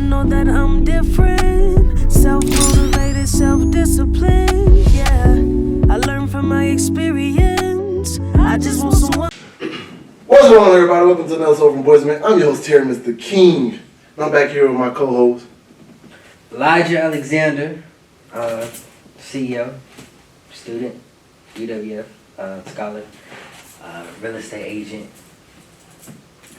know that I'm different. Self-motivated, self-disciplined. Yeah, I learned from my experience. I just want someone. What's going on, everybody? Welcome to another episode from Boyz, man. I'm your host, Terry, Mr. King. And I'm back here with my co-host, Elijah Alexander, CEO, student, UWF, scholar, real estate agent.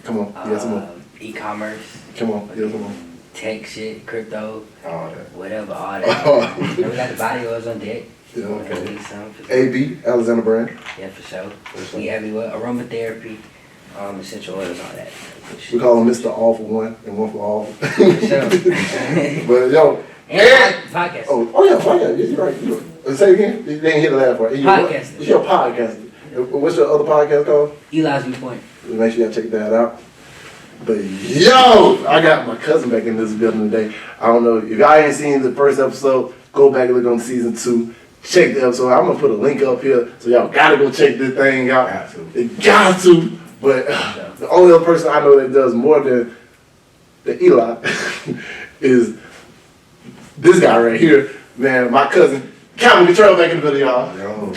Come on, yes, come on. E-commerce. Come on, yes, come on. Tech shit, crypto, All that. whatever, all that. We got the body oils on deck. Yeah, okay. Some for sure. AB, Alexander Brand. Yeah, for sure. We everywhere. Aromatherapy, essential oils, all that. We call him Mr. All for One and One for All. For sure. But yo, and podcast. Oh yeah, podcast. Yeah, you're right. Say it again. You didn't hear the last part. Podcasting. It's your podcast. What's your other podcast called? Eli's Viewpoint. Make sure y'all check that out. But yo, I got my cousin back in this building today. I don't know if y'all ain't seen the first episode. Go back and look on season 2. Check the episode. I'm gonna put a link up here, so y'all gotta go check this thing out. Got to. But the only other person I know that does more than Eli is this guy right here, man. My cousin, Cottrell, back in the building, y'all. Yo,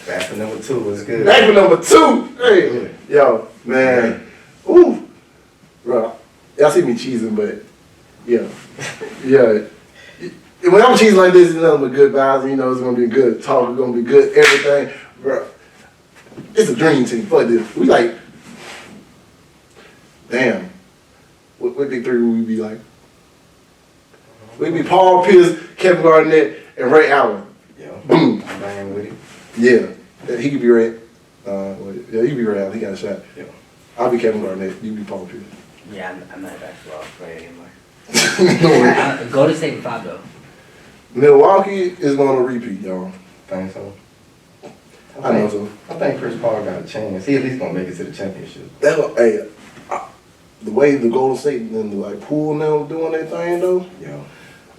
back for number 2. What's good? Back for number 2. Hey, yo, man. Ooh, bro. Y'all see me cheesing, but yeah. When I'm cheesing like this, it's nothing but good vibes. You know, it's gonna be good talk. It's gonna be good everything, bro. It's a dream team. Fuck this. We like, damn. What big three would we be like? We'd be Paul Pierce, Kevin Garnett, and Ray Allen. Yo, Boom. I'm banging with it. Yeah, he could be Ray. Yeah, he could be Ray Allen. He got a shot. Yo. I'll be Kevin Garnett. You be Paul Pierce. Yeah, I'm not a basketball player anymore. No worries. Golden State 5 though. Milwaukee is going to repeat, y'all. Think so? I know so. I think Chris Paul got a chance. He at least gonna make it to the championship. Hey, the way the Golden State and the Poole now doing their thing though.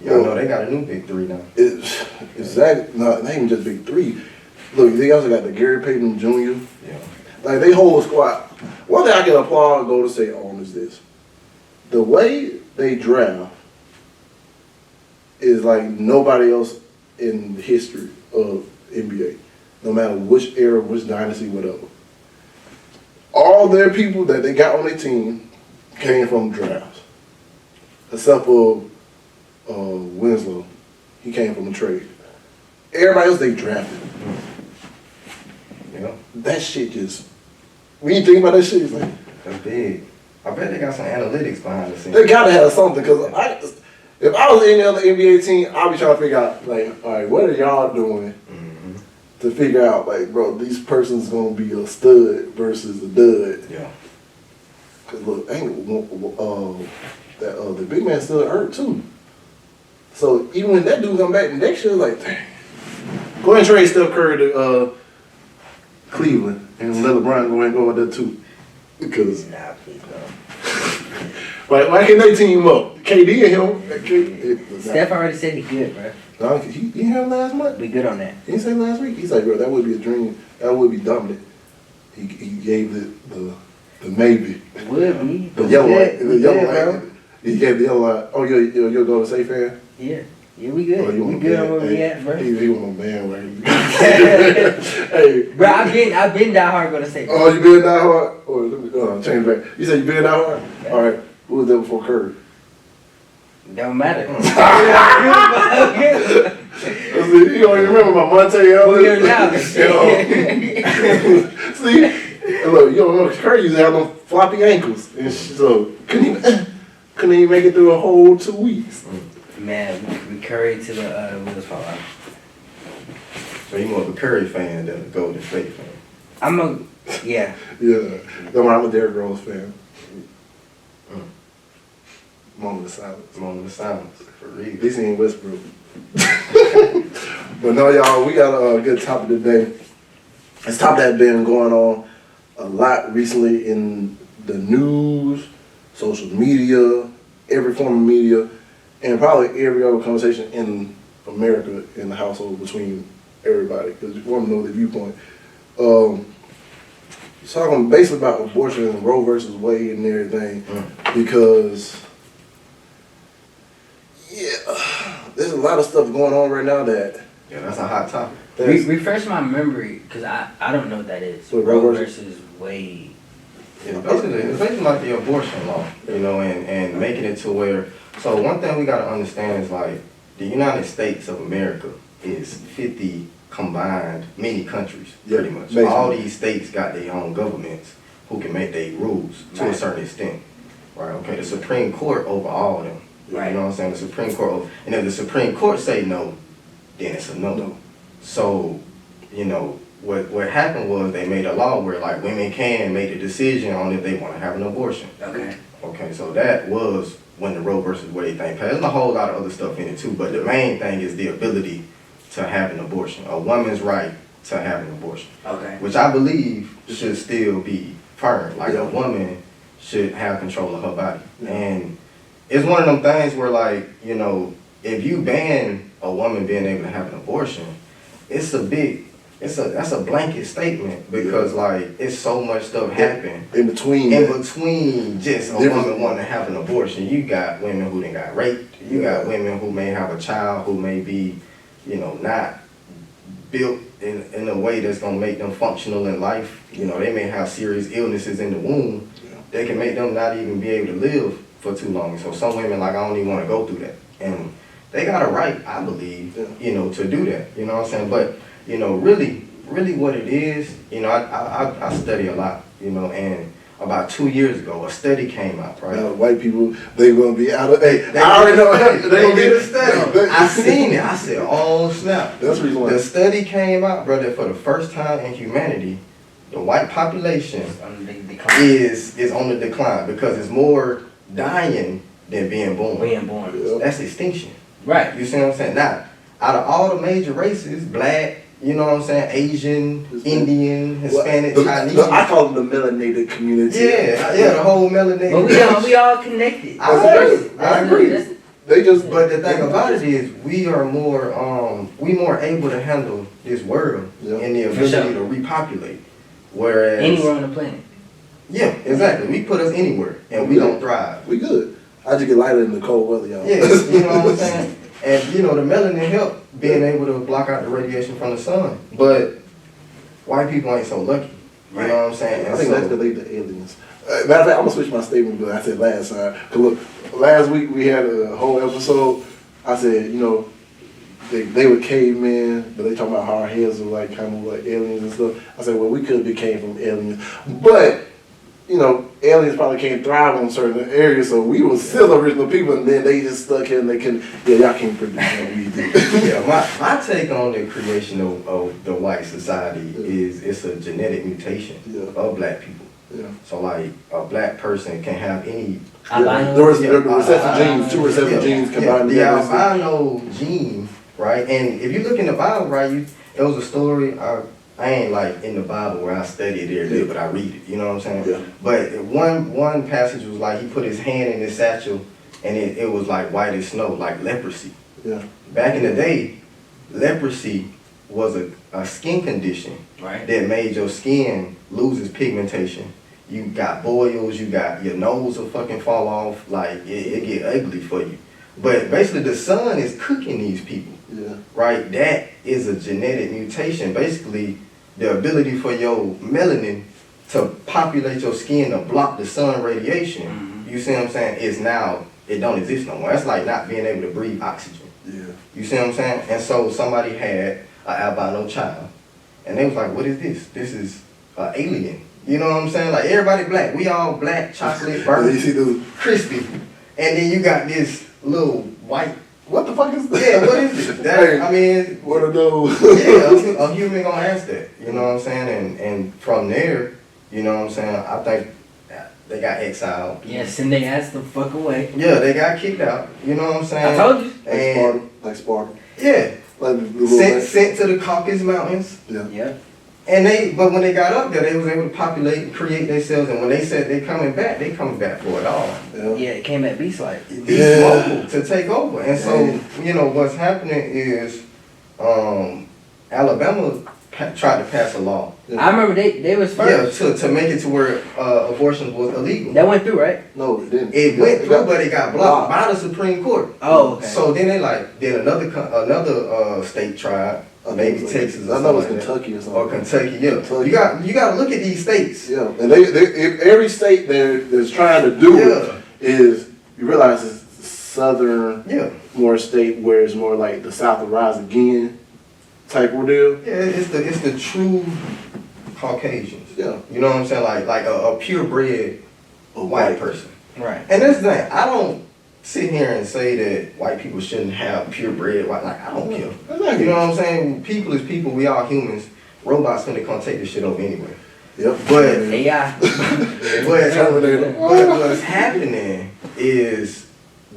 Y'all know they got a new big 3 now. It's exactly not even just big 3. Look, they also got the Gary Payton Jr. Yeah. Like they whole squad. One thing I can applaud Golden State on is this: the way they draft is like nobody else in the history of NBA. No matter which era, which dynasty, whatever. All their people that they got on their team came from drafts. Except for Winslow. He came from a trade. Everybody else they drafted. Yeah. That shit just, when you think about that shit, it's like, That's big. I bet they got some analytics behind the scenes. they gotta have something, because if I was any other NBA team, I'd be trying to figure out, like, all right, what are y'all doing to figure out, like, bro, these person's gonna be a stud versus a dud. Yeah. Cause look, the big man still hurt too. So even when that dude come back the next year, like, dang, go ahead and trade Steph Curry to Cleveland and let LeBron go ahead and go out there too. Because Nah, please no. why can't they team up? KD and him. Steph already said he good, bro. No, he had him last month. We good on that. He didn't say last week. He's like, bro, that would be a dream. That would be dominant. He gave it the maybe. It would be. The yellow light. We good, bro. He gave the yellow light. Oh, you're going to say fan? Yeah. Yeah, we good. Oh, you We want good a on where band- we hey, at, bro. He want a bandwagon. Hey. Bro, I've been die hard gonna say. Oh, you been that hard? Oh, let me change back. You said you been that hard? Yeah. All right. Who was there before Curry? Don't matter. You don't even remember my Monte Ellis? Who here now? See? And look, you don't know Curry used to have them floppy ankles. And so couldn't even make it through a whole 2 weeks. Man, we Curry to the wheels fall out. So you more of a Curry fan than a Golden State fan. Yeah. Yeah. Don't worry, I'm a Derrick Rose fan. Moment of silence. Moment of silence. For real. At least he ain't Westbrook. But no, y'all, we got a good topic today. This topic that's been going on a lot recently in the news, social media, every form of media, and probably every other conversation in America in the household between everybody, because you want to know the viewpoint. Talking basically about abortion and Roe versus Wade and everything, because there's a lot of stuff going on right now that. Yeah, that's a hot topic. Refresh my memory, because I don't know what that is. What, Roe Roe versus Wade. It's basically like the abortion law, you know, and making it to where. So one thing we gotta understand is like the United States of America is 50 combined many countries, pretty much. Basically. All these states got their own governments who can make their rules to a certain extent, right? Okay, the Supreme Court over all of them. Right. You know what I'm saying? The Supreme Court, and if the Supreme Court say no, then it's a no. So, you know, what happened was they made a law where like women can make a decision on if they want to have an abortion. Okay. Okay, so that was when the Roe versus Wade thing passed. There's a whole lot of other stuff in it too, but the main thing is the ability to have an abortion, a woman's right to have an abortion. Okay. Which I believe should still be firm. Like a woman should have control of her body. And it's one of them things where like, you know, if you ban a woman being able to have an abortion, that's a blanket statement because like it's so much stuff happen in between just a woman wanting to have an abortion. You got women who done got raped. You got women who may have a child who may be, you know, not built in a way that's gonna make them functional in life. You know, they may have serious illnesses in the womb. They can make them not even be able to live for too long. So some women like I don't even want to go through that, and they got a right, I believe, you know, to do that. You know what I'm saying? But you know, really what it is, you know, I study a lot, you know, and about 2 years ago, a study came out, right? Now, white people, they gonna be out of. Hey, I already know. They did a study. I seen it. I said, oh snap! That's the reason why. The study came out, brother. For the first time in humanity, the white population is on the decline because it's more dying than being born. That's extinction. Right. You see what I'm saying? Now, out of all the major races, black, you know what I'm saying, Asian, Indian, Hispanic, Chinese. I call them the melanated community. Yeah, the whole melanated. But we all connected. I agree. They just. But the thing about it is, we are more able to handle this world and the ability to repopulate. Whereas anywhere on the planet. Yeah, exactly. We put us anywhere and we don't thrive. We good. I just get lighter in the cold weather, y'all. Yeah, you know what I'm saying? And you know, the melanin help being able to block out the radiation from the sun. But white people ain't so lucky. You know what I'm saying? I think that's because they the aliens. Matter of fact, I'm gonna switch my statement to what I said last time. Cause look, last week we had a whole episode. I said, you know, they were cavemen, but they talking about how our heads were like kind of like aliens and stuff. I said, well, we could be came from aliens, but you know, aliens probably can't thrive on certain areas, so we were still original people, and then they just stuck here and they can, y'all can't produce what we do. Yeah, my take on the creation of the white society is it's a genetic mutation of black people. Yeah. So like a black person can have any the recessive genes, two recessive genes combined together. The albino gene, right? And if you look in the Bible, right, there was a story. I ain't like in the Bible where I study it every day, but I read it. You know what I'm saying? Yeah. But one passage was like he put his hand in his satchel, and it was like white as snow, like leprosy. Yeah. Back in the day, leprosy was a skin condition that made your skin lose its pigmentation. You got boils, you got your nose will fucking fall off, like it get ugly for you. But basically the sun is cooking these people. Yeah. Right? That is a genetic mutation. Basically, the ability for your melanin to populate your skin to block the sun radiation, you see what I'm saying, is now, it don't exist no more. That's like not being able to breathe oxygen. Yeah. You see what I'm saying? And so somebody had an albino child, and they was like, what is this? This is an alien. You know what I'm saying? Like everybody black. We all black, chocolate, burnt, crispy. And then you got this little white. What the fuck is that? Yeah, what is it? That, I mean, what are those? Yeah, a human gonna ask that. You know what I'm saying? And from there, you know what I'm saying? I think they got exiled. Yes, and they asked the fuck away. Yeah, they got kicked out. You know what I'm saying? I told you. Like Sparta. Yeah. Like sent to the Caucasus Mountains. Yeah. Yeah. And but when they got up there, they was able to populate and create themselves. And when they said they coming back for it all. Yeah, it came at beast like. Beast mobile to take over. And so, you know, what's happening is Alabama tried to pass a law I remember they was first. Yeah, to make it to where abortion was illegal. That went through, right? No, it didn't. It went through, but it got blocked by the Supreme Court. Oh, okay. So then then another state tried, maybe Texas. I know it's Kentucky or something. Or Kentucky, yeah. Kentucky. You got to look at these states. Yeah, and every state that's trying to do it is, you realize it's southern, more state where it's more like the South will rise again type of deal. Yeah, it's the true Caucasians. Yeah, you know what I'm saying? Like a purebred white person. Right. And that's the thing. I don't sit here and say that white people shouldn't have purebred white. Like, I don't care. Exactly. You know what I'm saying? People is people. We all humans. Robots finna come take this shit over anyway. Yep. But AI. but what's happening is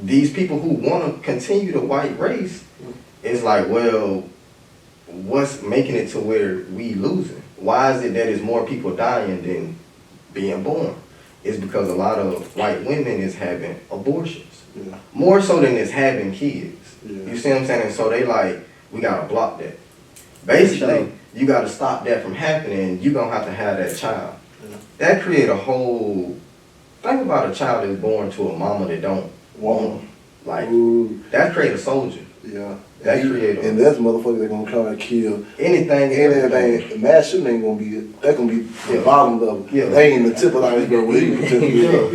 these people who want to continue the white race is like, well, what's making it to where we losing? Why is it that it's more people dying than being born? It's because a lot of white women is having abortions. Yeah. More so than it's having kids. Yeah. You see what I'm saying? And so they like, we gotta block that. Basically, you gotta stop that from happening. You're gonna have to have that child. Yeah. That create a whole, think about a child that's born to a mama that don't want him. Like, that create a soldier. Yeah. That create a, and that's motherfuckers that gonna come and kill anything. The mass shooting ain't gonna be, that gonna be the bottom level. Yeah. They ain't the tip of the iceberg.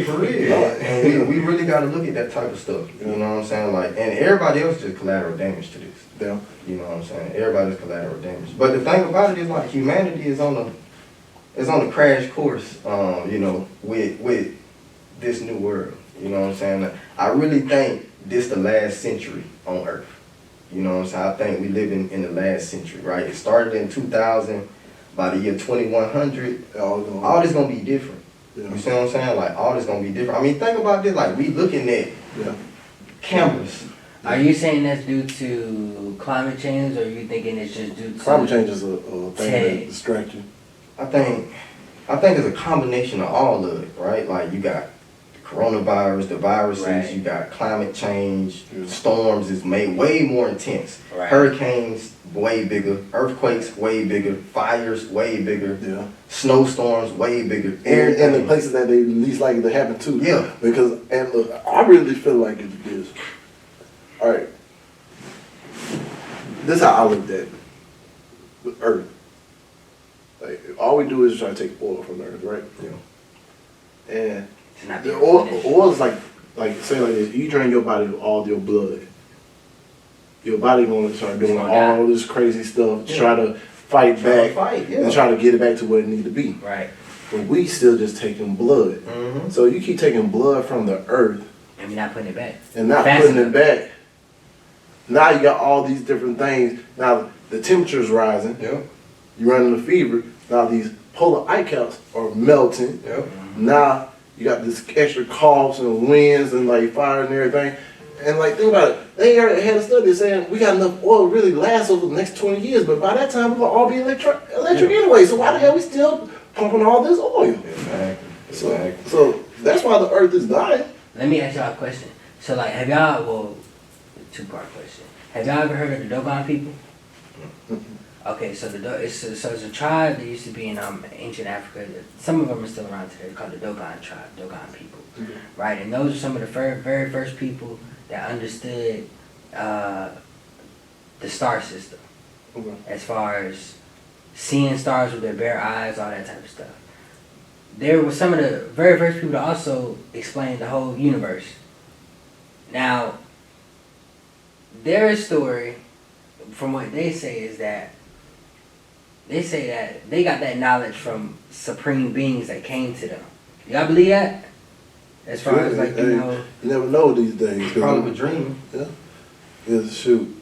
For real. And we really gotta look at that type of stuff. You know what I'm saying? Like, and everybody else is just collateral damage to this. Yeah. You know what I'm saying? Everybody's collateral damage. But the thing about it is, like, humanity is on a crash course, you know, with this new world. You know what I'm saying? I really think this the last century on Earth. You know what I'm saying? I think we live in the last century, right? It started in 2000. By the year 2100, all this gonna be different. Yeah. You see what I'm saying? Like, all this gonna be different. I mean, think about this. Like, we looking at cameras. Are you saying that's due to climate change, or are you thinking it's just due to climate change is a thing that distracts you? I think it's a combination of all of it, right? Like, you got coronavirus, the viruses, right. You got climate change, storms is made way more intense. Right. Hurricanes, way bigger. Earthquakes, way bigger. Fires, way bigger. Yeah. Snowstorms, way bigger. And the places that they least likely to happen to. Yeah. Because, and look, I really feel like it's this. All right. This is how I looked at the Earth. Like, all we do is try to take oil from the Earth, right? Yeah. And It's not the being oil replenished. is like say like this, you drain your body of all your blood. Your body gonna start doing all this crazy stuff, try to fight back and try to get it back to where it need to be. Right. But we still just taking blood. Mm-hmm. So So you keep taking blood from the earth And we're not putting it back. and not Fast putting enough. it back. Now you got all these different things. Now the temperature's rising. yeah. You're running a fever. Now these polar ice caps are melting. Yeah. Now you got this extra coughs and winds and like fire and everything. And like think about it, they already had a study saying we got enough oil to really last over the next 20 years, but by that time we're gonna all be electric anyway. So why the hell we still pumping all this oil? Exactly. So that's why the earth is dying. Let me ask y'all a question. So, like, have y'all, well, two-part question. Have y'all ever heard of the Dogon people? Okay, so it's a tribe that used to be in ancient Africa. Some of them are still around today. They're called the Dogon tribe, Dogon people, right? And those are some of the very first people that understood the star system, as far as seeing stars with their bare eyes, all that type of stuff. There were some of the very first people to also explain the whole universe. Now, their story, from what they say, is that they say that they got that knowledge from supreme beings that came to them. Y'all believe that? As far as, like, you know... You never know these days. Probably a dream. Yeah, shoot.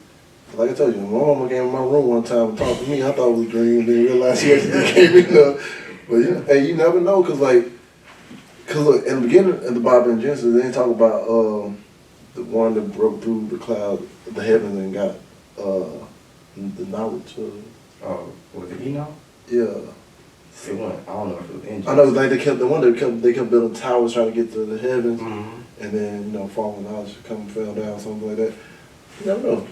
Like I told you, my mama came in my room one time and talked to me. I thought it was a dream, then realized she actually came in there. But hey, you never know, cause look, in the beginning of the Bible in Genesis, they talk about the one that broke through the cloud, the heavens, and got the knowledge of. Oh, was it Enoch? Yeah. It went, I don't know if it was in I know, like they kept building towers trying to get to the heavens, Mm-hmm. and then falling knowledge come and fell down, something like that. You never know.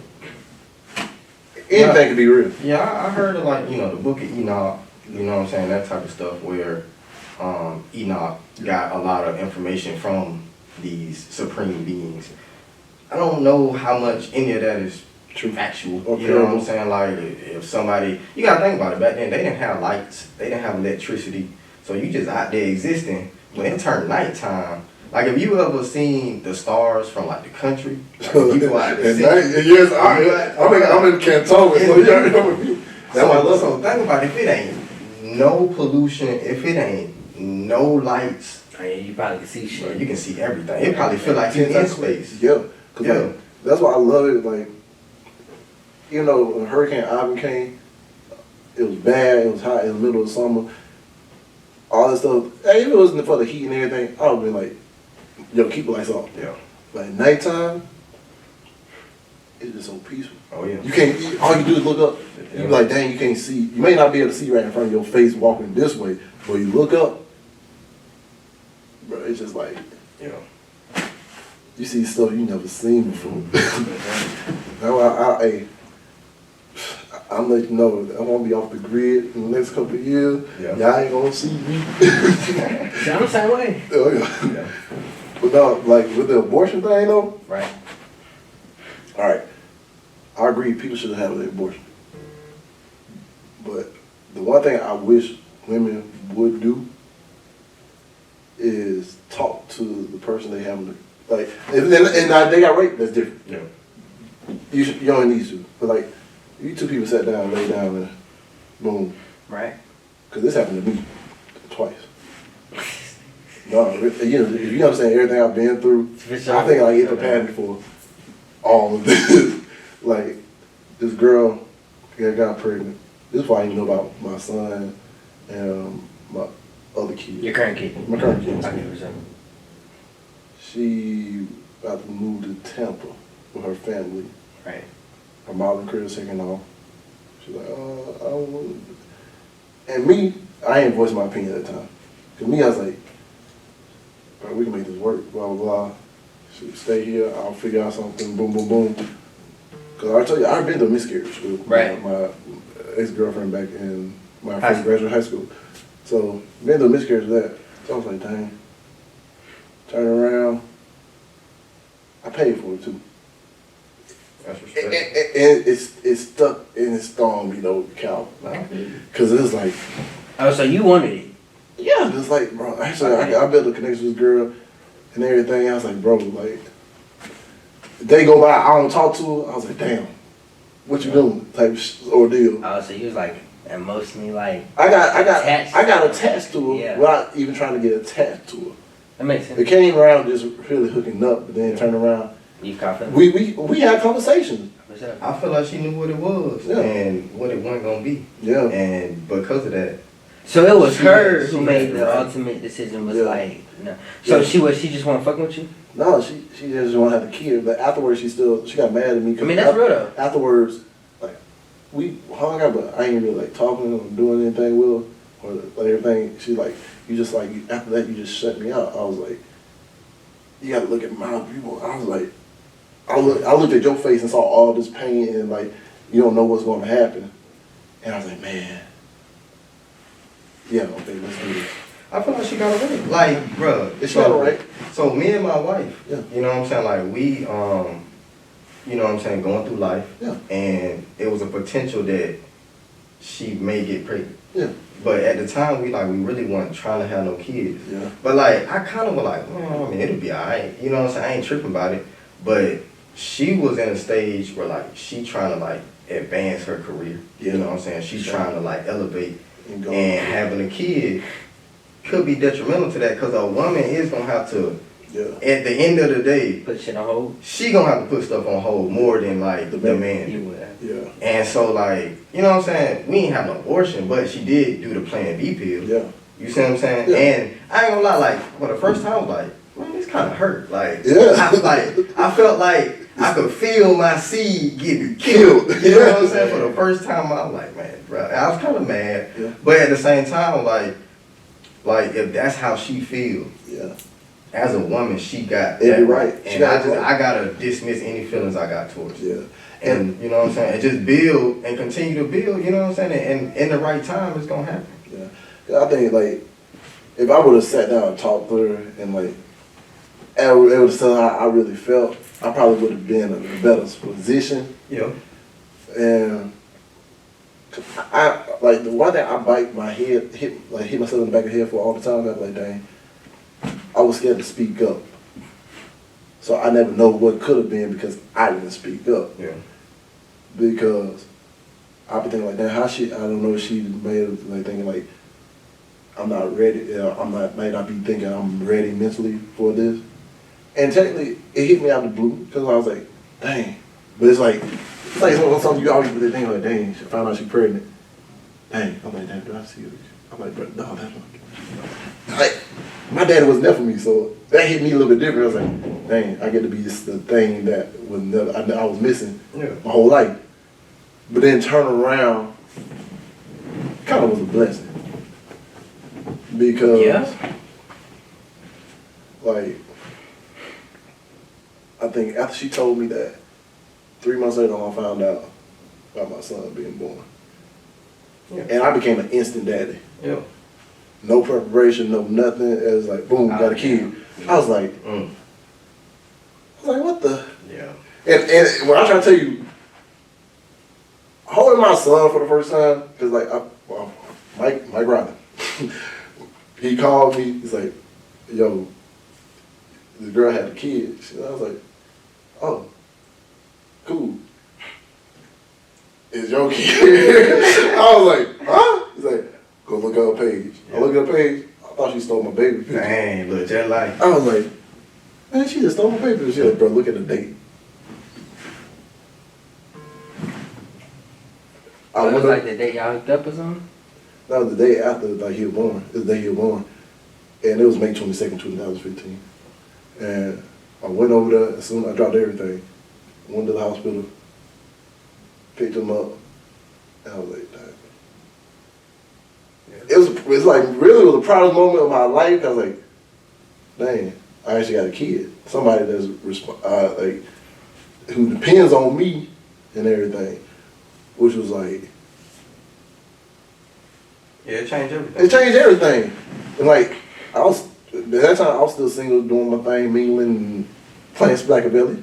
Anything could be real. Yeah, I heard of, like, the book of Enoch, You know what I'm saying? That type of stuff where Enoch got a lot of information from these supreme beings. I don't know how much any of that is true, actual. Or you know what I'm parable. saying? Like if somebody, you gotta think about it. Back then, they didn't have lights, they didn't have electricity, so you just out there existing. When it turned nighttime, like if you ever seen the stars from like the country, like if you go out there, And yes, I'm in Canton, so yeah. That's why I love so think about it, if it ain't no pollution, if it ain't no lights, Oh, yeah, you probably can see shit. you can see everything. It probably feel like you're in space. Yeah, cause Yeah. like, that's why I love it. Like, you know, when Hurricane Ivan came, it was bad. It was hot in the middle of summer. All this stuff. Hey, if it wasn't for the heat and everything, I would have been like, yo, keep the lights off. Yeah. But at nighttime, it's just so peaceful. Oh yeah. You can't. All you do is look up. You be like, dang, you can't see. You may not be able to see right in front of your face walking this way, but you look up, bro. It's just like, Yeah. you see stuff you never seen before. That's why I'm letting you know I want to be off the grid in the next couple of years. Yeah. Y'all ain't gonna see me. See, I'm the same way. Oh yeah. Yeah. But no, like with the abortion thing though. Right. All right, I agree. People should have the abortion. But the one thing I wish women would do is talk to the person they have. Like, and they got raped. That's different. Yeah. You don't need to. But like, you two people sat down, lay down, and boom. Right. Because this happened to me twice. No, you know, if you understand everything I've been through, For sure. I think I get prepared for all of this. Like, this girl got pregnant. This is why I didn't know about my son and my other kid. Your current kid. My current kid. Okay, for sure. She about to move to Tampa with her family. Right. Her mom and Chris taking off. She's like, I don't want to. And me, I ain't voicing my opinion at the time. Because me, I was like, bro, we can make this work, blah, blah, blah. She stay here, I'll figure out something, boom, boom, boom. Because I tell you, I've been to a miscarriage with my ex-girlfriend back in my first graduate high school. So, been to a miscarriage with that. So I was like, dang. Turn around. I paid for it too. That's And respect. it's stuck in its thumb, you know, cow. Because it's like, Oh, so you wanted it? yeah, it's like, bro, actually, I built a connection with this girl and everything. I was like, bro, like, they go by, I don't talk to her. I was like, damn, what you doing? Type ordeal. Oh, so you was like emotionally like I got attached. attached to her Yeah. without even trying to get attached to her. That makes sense. It came around just really hooking up, but then turned around. You confident? We had conversations. What's up? I feel like she knew what it was Yeah. and what it wasn't gonna be. Yeah. And because of that, So it was She her made- who she made made the it right. ultimate decision. Was Yeah. like no. So Yeah. she just want fucking with you. No, she just want to have the kid, but afterwards she got mad at me. I mean that's real though. Afterwards, like, we hung out, but I ain't really like talking or doing anything with her or like everything. She like, you just like, after that you just shut me out. I was like, you gotta look at my people. I was like, I looked at your face and saw all this pain and like, you don't know what's going to happen. And I was like, man, yeah, okay, let's do this. I feel like she got it right. Like, bruh. She got it right. So me and my wife, Yeah. you know what I'm saying? Like we, you know what I'm saying, going through life. Yeah. And it was a potential that she may get pregnant. Yeah. But at the time, we really weren't trying to have no kids. Yeah. But like, I kind of was like, I mean, it'll be alright. You know what I'm saying? I ain't tripping about it. But she was in a stage where like, she trying to like advance her career. You know what I'm saying? She's trying to like elevate. And go. And having a kid could be detrimental to that because a woman is going to have to, Yeah. at the end of the day, Put shit on hold. she going to have to put stuff on hold more than like the You man. would. Yeah. And so like, you know what I'm saying? We ain't have no abortion, but she did do the Plan B pill. Yeah. You see what I'm saying? Yeah. And I ain't gonna lie, like, for the first time I was like, man, this kind of hurt. Like, Yeah. I felt like I could feel my seed getting killed. You know what I'm saying? For the first time, I was like, man, bro. I was kind of mad, Yeah. but at the same time, like if that's how she feel, Yeah. as a woman, she got Every that right. And I gotta dismiss any feelings I got towards her. Yeah. And you know what I'm saying? And just build and continue to build, you know what I'm saying? And in the right time, it's gonna happen. Yeah. I think, like, if I would have sat down and talked to her and, like, able to tell her how I really felt, I probably would have been in a better position. Yeah. And I like, the one thing I bite my head, hit myself in the back of the head for all the time, I'm like, dang, I was scared to speak up. So I never know what could have been because I didn't speak up. Yeah. Because I be thinking like, damn, I don't know if she made it, like, thinking like, I'm not ready, might not be thinking I'm ready mentally for this. And technically, it hit me out of the blue, because I was like, dang. But it's like something you always be thinking like, dang, she found out she's pregnant. Dang, I'm like, damn, do I see her? I'm like, bro, no, that's not. Like, my daddy was there for me, so that hit me a little bit different. I was like, dang, I get to be the thing that I was missing my whole life. But then turn around, kind of was a blessing. Because, like, I think after she told me that, 3 months later I found out about my son being born. Yeah. And I became an instant daddy. Yeah. No preparation, no nothing. It was like, boom, got a kid. I was like, what the? Yeah. And when I try to tell you, holding my son for the first time, because like, Mike Robin, he called me, he's like, yo, the girl had a kid. I was like, oh, cool. It's your kid. I was like, huh? He's like, go look at her page. Yeah. I looked at her page, I thought she stole my baby picture. Dang, look, just like. I was like, man, she just stole my baby picture. She like, bro, look at the date. It was like the day y'all hooked up or something? That was the day after like he was born. It was the day he was born. And it was May 22nd, 2015. And I went over there, as soon as I dropped everything, went to the hospital, picked him up, and I was like, dang. Yeah. It was like, really was the proudest moment of my life. I was like, dang, I actually got a kid. Somebody that's like, who depends on me and everything, which was like, yeah, it changed everything. It changed everything. And like, at that time, I was still single, doing my thing, mingling, and playing Splackabilly.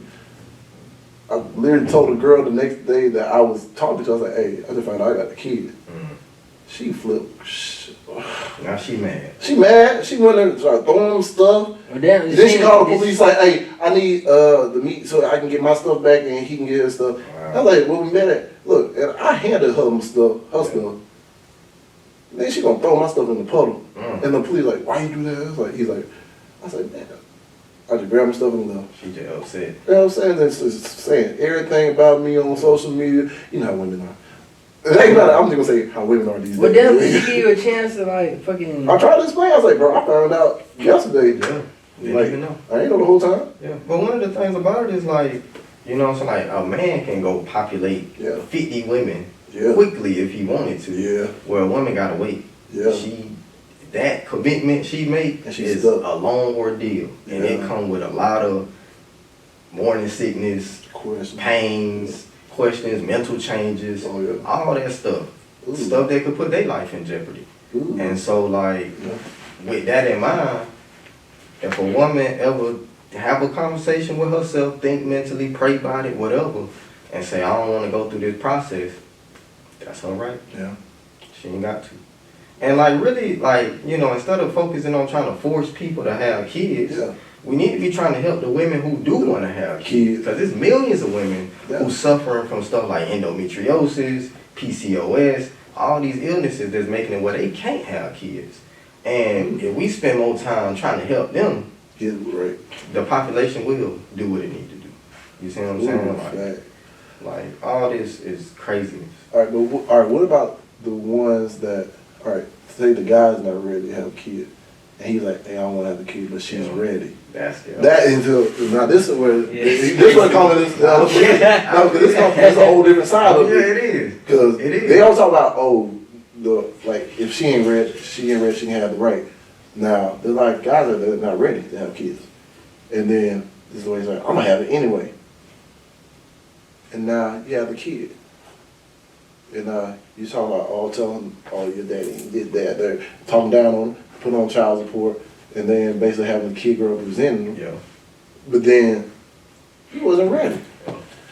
I literally told a girl the next day that I was talking to, I was like, hey, I just found out I got a kid. She flipped. Now she mad. She mad. She went there and started throwing stuff. Well, then she called the police like, hey, I need the meat so I can get my stuff back and he can get his stuff. Wow. I was like, what we mad at? Look, and I handed her my stuff, her stuff. Then she gonna throw my stuff in the puddle. And the police like, why you do that? He's like, I was like, man. I just grabbed my stuff and left. She just upset. You know what I'm saying? It's saying everything about me on social media. You know how women are. I'm just gonna say how women are these days. Well, damn, did she give you a chance to like fucking? I tried to explain. I was like, bro, I found out yesterday. Yeah. Didn't even know. I ain't know the whole time. Yeah. But one of the things about it is like, you know what I'm saying? Like a man can go populate 50 women quickly if he wanted to. Yeah. Where a woman gotta wait. Yeah. That commitment she made is a long ordeal. And it comes with a lot of morning sickness, pains, questions, mental changes, all that stuff. Ooh. Stuff that could put their life in jeopardy. Ooh. And so like, with that in mind, if a woman ever have a conversation with herself, think mentally, pray about it, whatever, and say, I don't want to go through this process, that's all right. Yeah. She ain't got to. And like really, like, you know, instead of focusing on trying to force people to have kids, we need to be trying to help the women who do want to have kids. Because there's millions of women who suffering from stuff like endometriosis, PCOS, all these illnesses that's making it where they can't have kids. And if we spend more time trying to help them, the population will do what it needs to do. You see what I'm saying? Like all this is craziness. All right, but what about the ones that, all right, say the guy's not ready to have a kid, and he's like, hey, I don't want to have a kid, but she's ready. That's now this is where this one calling this. That's a whole different side of it. Yeah, it is. Because they all talk about if she ain't ready, she can have the right. Now, there's like guys that are not ready to have kids. And then this is the way he's like, I'm gonna have it anyway. And now you have the kid. And you talking about all telling your daddy and did that. They're talking down on him, putting on child support, and then basically having the kid grow up resenting him. Yeah. But then he wasn't ready.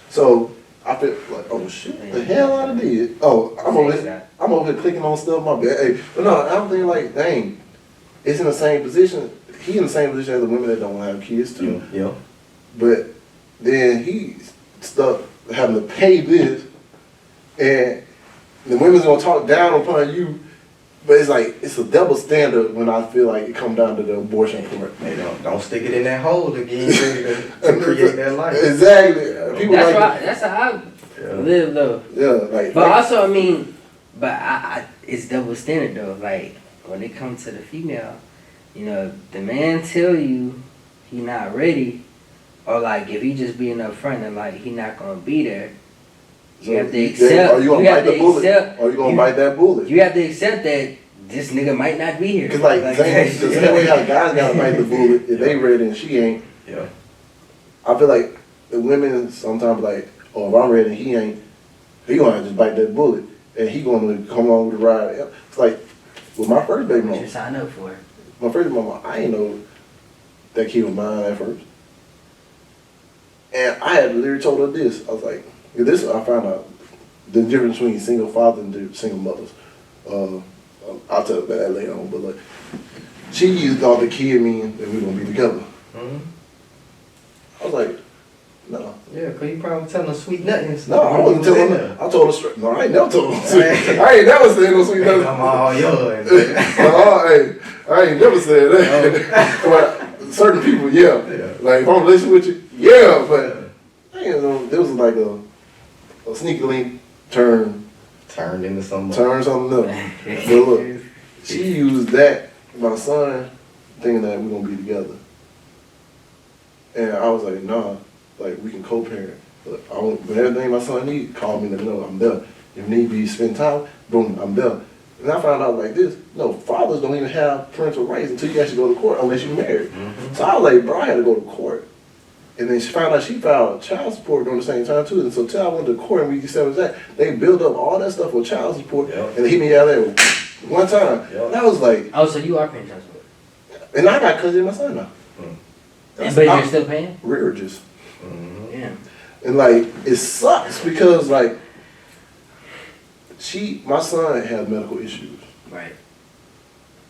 So I feel like, oh shit, the hell I did. Oh, I'm over here clicking on stuff, my bad. Hey, but no, I'm thinking like, dang, it's in the same position. He in the same position as the women that don't want to have kids too. Yeah. But then he's stuck having to pay this, and the women's gonna talk down upon you. But it's like, it's a double standard when I feel like it comes down to the abortion part. Hey, don't stick it in that hole again to create that life. Exactly. People That's how I live though. Yeah, But also, I mean, it's double standard though. Like when it comes to the female, you know, the man tell you he not ready, or like if he just being upfront and like he not gonna be there. You have to accept. Are you gonna bite the bullet? Or you gonna bite that bullet? You have to accept that this nigga might not be here. Cause like the same way how guys gotta bite the bullet if they ready and she ain't. Yeah. I feel like the women sometimes like, oh, if I'm ready and he ain't, he gonna just bite that bullet and he gonna come on with the ride. It's like with my first baby mama. What you sign up for? My first mama, I ain't know that kid was mine at first, and I had literally told her this. I was like. This I found out the difference between single fathers and single mothers. I'll tell you about that later on, but like she thought the kid mean that we were gonna be together. Mm-hmm. I was like, no. Yeah, cause you probably telling her sweet nothings. No, I wasn't telling her. I told her straight. No, I ain't never told her sweet. I ain't never said no sweet nothing. I'm all yours. Hey, I ain't never said that. But certain people, yeah. Like if I'm listening with you, yeah, but I ain't know. There was like a sneaky link turned into something. Turn something up. But look, she used that, my son, thinking that we're gonna be together. And I was like, nah, like we can co-parent. But when everything my son needs, call me, let me know I'm there. If need be, spend time, boom, I'm there. And I found out like this, no, fathers don't even have parental rights until you actually go to court unless you're married. Mm-hmm. So I was like, bro, I had to go to court. And then she found out she filed child support during the same time too. And so till I went to court and we established that, they built up all that stuff with child support and they hit me out there one time. And I was like, oh, so you are paying child support? And I got custody of my son now. But you're still paying? Rearages. Mm-hmm. Yeah. And like, it sucks because like, my son has medical issues. Right.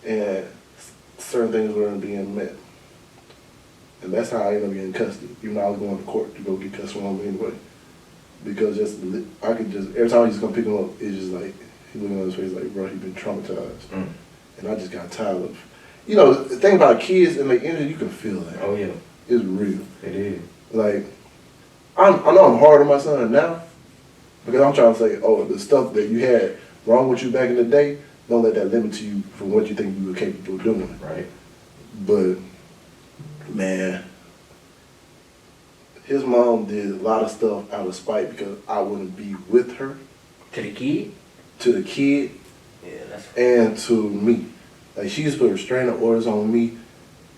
And certain things weren't being met. And that's how I ended up getting custody. Even though I was going to court to go get custody on me anyway. Because I could just, every time he just come pick him up, it's just like, he looking on his face like, bro, he been traumatized. And I just got tired of, you know, the thing about kids and like energy, you can feel that. Oh yeah. It's real. It is. Like, I know I'm hard on my son now, because I'm trying to say, oh, the stuff that you had wrong with you back in the day, don't let that limit you from what you think you were capable of doing. Right. But, man, his mom did a lot of stuff out of spite because I wouldn't be with her. To the kid? To the kid. Yeah, that's and to me. Like, she used to put restraining orders on me,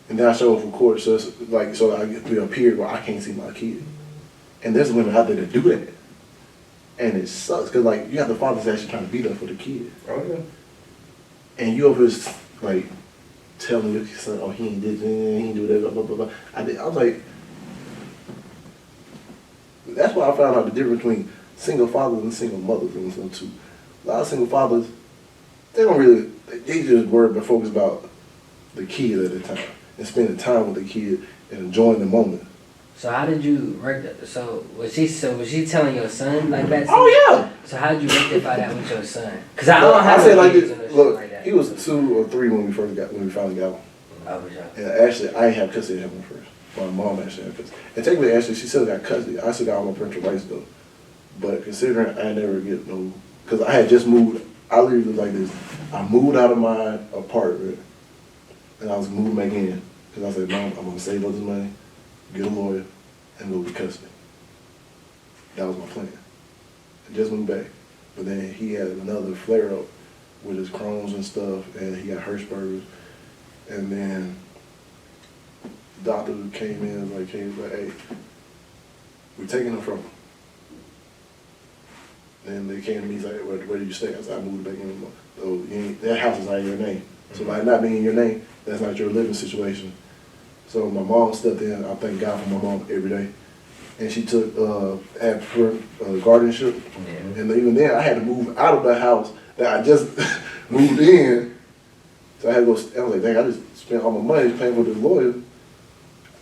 and then I show up for court, so it's like, so I get through a period where I can't see my kid. And there's women out there that do that. And it sucks, because like, you have the fathers actually trying to be there for the kid. Oh yeah. And you over here, like, telling your son, oh, he ain't did this, he ain't do that, blah, blah, blah, blah. I was like, that's why I found out the difference between single fathers and single mothers and stuff too. A lot of single fathers, they don't really, they just worry but focus about the kid at the time and spending time with the kid and enjoying the moment. So how did you so was she telling your son like that? Oh yeah. So how did you rectify that with your son? Cause I don't have I say like kids this. or Look, like that. he was 2 or 3 when we finally got him. Oh, for sure. And actually, I didn't have custody of him first. My mom actually had custody. And technically, actually, she still got custody. I still got all my parental rights though. But considering I never get no, because I had just moved. I literally was like this. I moved out of my apartment, and I was moving back in because I said, Mom, I'm gonna save all this money, get a lawyer, and go get custody. That was my plan. I just moved back, but then he had another flare up with his Crohn's and stuff, and he got Hirschberg's, And then the doctor came in, like, hey, we're taking him from him. And they came to me, he's like, where do you stay? I said, I moved back in. So that house is not in your name. So by not being in your name, that's not your living situation. So my mom stepped in. I thank God for my mom every day. And she took her guardianship. Mm-hmm. And even then, I had to move out of the house that I just moved in. So I had to go, I was like, dang, I just spent all my money paying for this lawyer.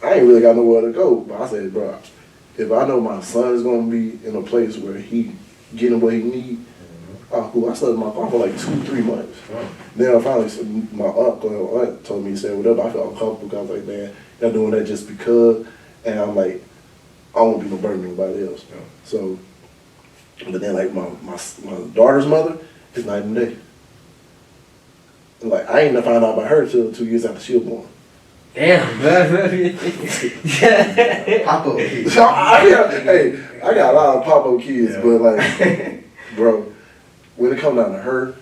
I ain't really got nowhere to go. But I said, bro, if I know my son is going to be in a place where he getting what he need, cool. I slept in my car for like 2-3 months. Then I finally, my aunt told me to say whatever. I felt uncomfortable because I was like, man, y'all doing that just because. And I'm like, I don't want to be no burden to anybody else. Yeah. So, but then like my daughter's mother is night and day. And like I ain't never found out about her till 2 years after she was born. Damn. Pop-up kids. So I got a lot of pop-up kids, yeah. But like, bro, when it comes down to her,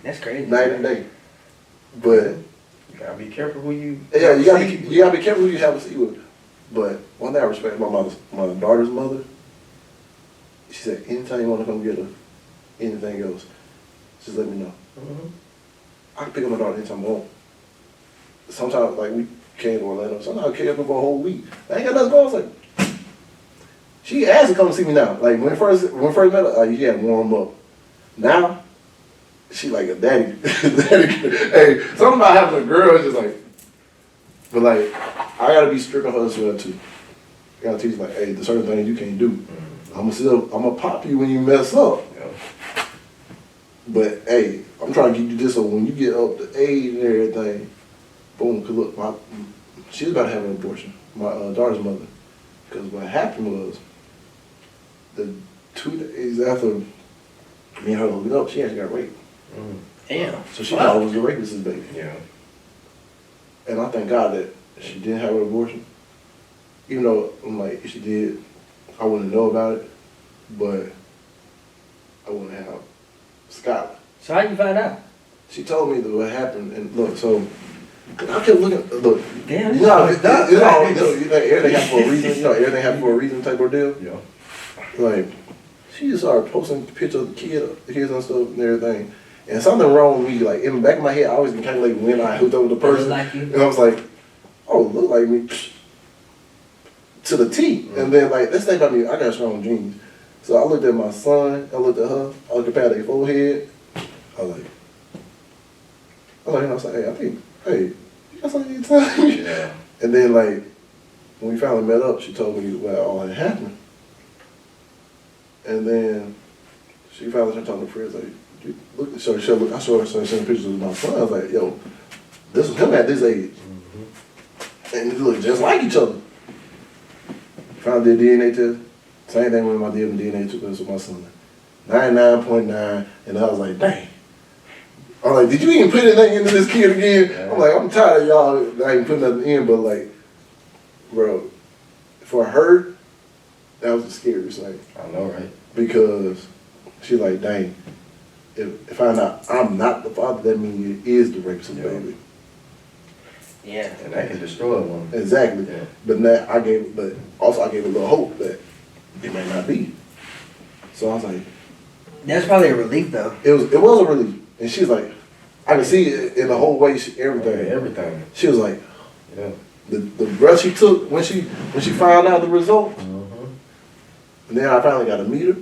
that's crazy. Night and day. But you gotta be careful who you. Yeah, you gotta be careful who you have to see with. But one thing I respect my daughter's mother. She said, anytime you want to come get her, anything else, just let me know. Mm-hmm. I can pick up my daughter anytime I want. Sometimes, like, we came to Orlando. Sometimes I came up for a whole week. I ain't got nothing going. I was like, she asked to come see me now. Like, when we first met her, you had to warm up. Now, she like a daddy. Hey, something about having a girl is just like, but like, I gotta be strict on her as well too. I gotta teach like, hey, there's certain things you can't do. I'm gonna pop you when you mess up. Yeah. But hey, I'm trying to get you this so when you get up to age and everything, boom. Cause look, she's about to have an abortion. My daughter's mother. Because what happened was, the 2 days after me and her hooked up, she actually got raped. Damn. So she thought it was the rapist's baby. Yeah. And I thank God that she didn't have an abortion. Even though, I'm like, if she did, I wouldn't know about it. But I wouldn't have Skylar. So how'd you find out? She told me that what happened. And look, so I kept looking. Look, damn, you know, everything happened for a reason. You know, everything happened for a reason type of deal. Yeah. Like, she just started posting pictures of the kids and stuff and everything. And something wrong with me. Like, in the back of my head, I always been calculating when I hooked up with the person. Like you. And I was like, oh, look like me. To the T. Mm-hmm. And then, like, let's think about me. I got strong genes. So I looked at my son. I looked at her. I looked at their forehead. I was like, I was like, hey, you got something to tell me? Yeah. And then, like, when we finally met up, she told me what all had happened. And then she finally started talking to friends, like, look, I showed her some pictures of my son. I was like, yo, this was him at this age. Mm-hmm. And they look just like each other. Found their DNA test. Same thing with my DNA test with my son. 99.9. And I was like, dang. I'm like, did you even put anything into this kid again? Yeah. I'm like, I'm tired of y'all not even putting nothing in, but like, bro, for her, that was the scariest thing. I know, right? Because she's like, dang, if I not, I'm not the father, that means it is the rapist of the baby. Yeah. And that can destroy one. Exactly. Yeah. But also I gave a little hope that it may not be. So I was like, that's probably a relief though. It was a relief. And she's like, I can see it in the whole way, everything. Yeah, everything. She was like, yeah. The breath she took when she found out the result. Mm-hmm. And then I finally got to meet her.